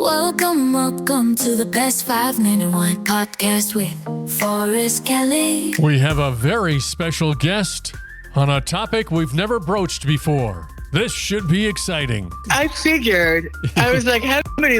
Welcome to the Best 5-Minute Wine Podcast with Forrest Kelly. We have a very special guest on a topic we've never broached before. This should be exciting. I figured. I was like, how do we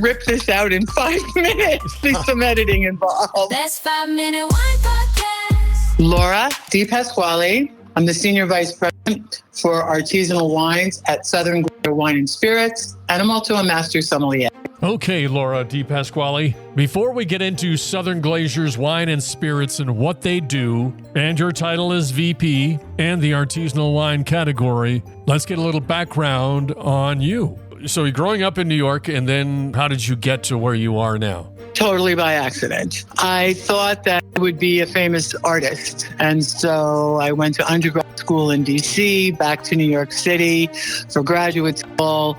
rip this out in 5 minutes? There's some editing involved. Best 5-Minute Wine Podcast. Laura DePasquale. I'm the Senior Vice President for Artisanal Wines at Southern Glazer Wine and Spirits, and I'm also a Master Sommelier. Okay, Laura DePasquale, before we get into Southern Glazer's Wine and Spirits and what they do, and your title as VP and the artisanal wine category, let's get a little background on you. So you're growing up in New York, and then how did you get to where you are now? Totally by accident. I thought that I would be a famous artist. And so I went to undergrad school in DC, back to New York City for graduate school,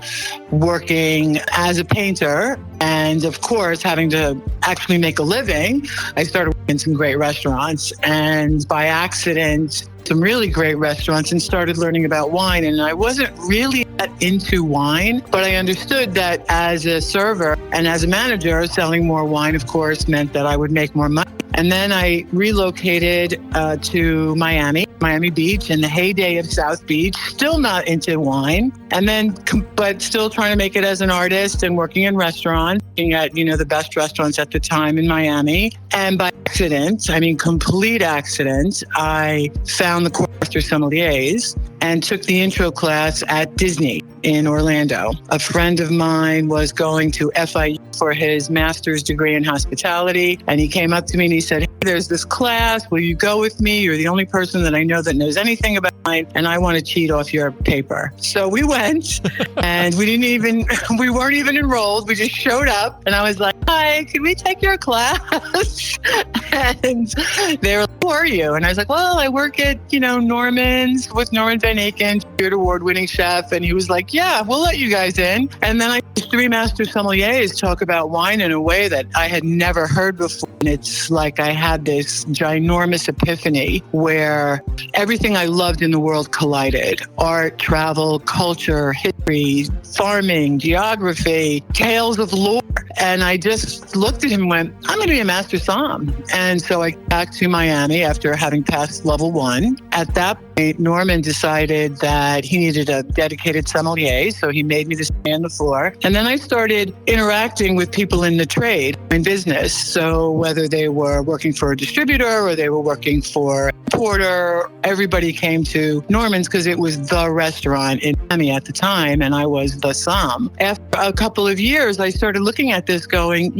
working as a painter. And of course, having to actually make a living, I started working in some great restaurants. And by accident, some really great restaurants, and started learning about wine. And I wasn't really that into wine, but I understood that as a server and as a manager, selling more wine, of course, meant that I would make more money. And then I relocated to Miami Beach, in the heyday of South Beach, still not into wine. And then, but still trying to make it as an artist and working in restaurants, working at, the best restaurants at the time in Miami. And by accident, complete accident, I found the course for sommeliers and took the intro class at Disney in Orlando. A friend of mine was going to FIU for his master's degree in hospitality, and he came up to me and he said, "Hey, there's this class. Will you go with me? You're the only person that I know that knows anything about wine, and I want to cheat off your paper." So we went, and we weren't even enrolled. We just showed up, and I was like, "Hi, could we take your class?" And they were like, "Who are you?" And I was like, "Well, I work at, Norman's with Norman Van Aken, award-winning chef." And he was like, "Yeah, we'll let you guys in." And then I had 3 master sommeliers talk about wine in a way that I had never heard before. And it's like I had this ginormous epiphany where everything I loved in the world collided. Art, travel, culture, history, farming, geography, tales of lore. And I just looked at him and went, "I'm going to be a master som." And so I came back to Miami after having passed level 1. At that point, Norman decided that he needed a dedicated sommelier, so he made me to stay on the floor. And then I started interacting with people in the trade, in business. So whether they were working for a distributor or they were working for a porter, everybody came to Norman's because it was the restaurant in Miami at the time, and I was the som. After a couple of years, I started looking at this going,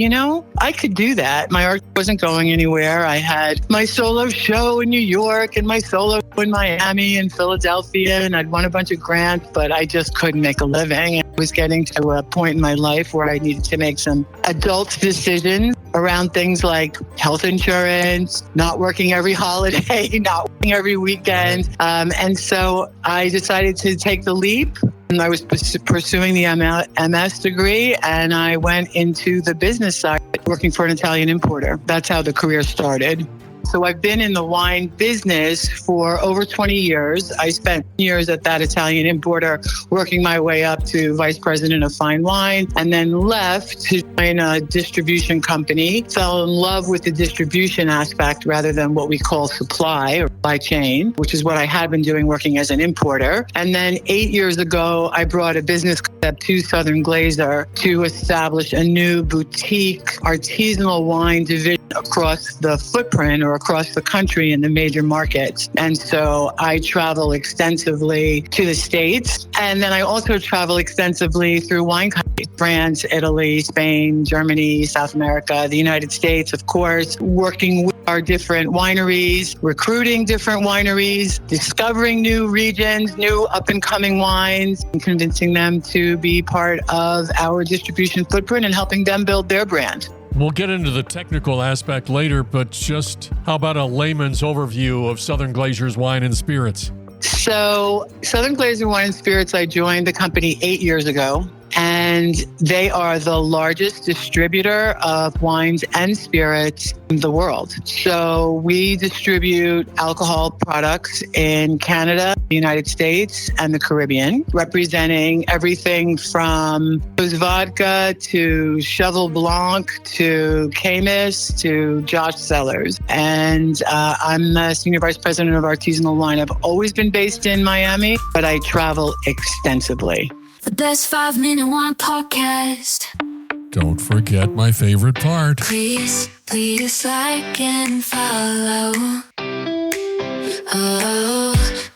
I could do that. My art wasn't going anywhere. I had my solo show in New York and my solo show in Miami and Philadelphia, and I'd won a bunch of grants, but I just couldn't make a living. I was getting to a point in my life where I needed to make some adult decisions around things like health insurance, not working every holiday, not working every weekend. And so I decided to take the leap. And I was pursuing the MS degree, and I went into the business side, working for an Italian importer. That's how the career started. So I've been in the wine business for over 20 years. I spent years at that Italian importer, working my way up to vice president of fine wine, and then left to join a distribution company. Fell in love with the distribution aspect rather than what we call supply or supply chain, which is what I had been doing working as an importer. And then 8 years ago, I brought a business concept to Southern Glazer to establish a new boutique artisanal wine division across the footprint or across the country in the major markets. And so I travel extensively to the States. And then I also travel extensively through wine countries, France, Italy, Spain, Germany, South America, the United States, of course, working with our different wineries, recruiting different wineries, discovering new regions, new up-and-coming wines, and convincing them to be part of our distribution footprint and helping them build their brand. We'll get into the technical aspect later, but just how about a layman's overview of Southern Glazer's Wine and Spirits? So Southern Glazer Wine and Spirits, I joined the company 8 years ago. and they are the largest distributor of wines and spirits in the world. So we distribute alcohol products in Canada, the United States, and the Caribbean, representing everything from vodka to Cheval Blanc to Caymus to Josh Cellars. And I'm the Senior Vice President of Artisanal Wine. I've always been based in Miami, but I travel extensively. The best 5-minute wine podcast. Don't forget my favorite part. Please like and follow. Oh,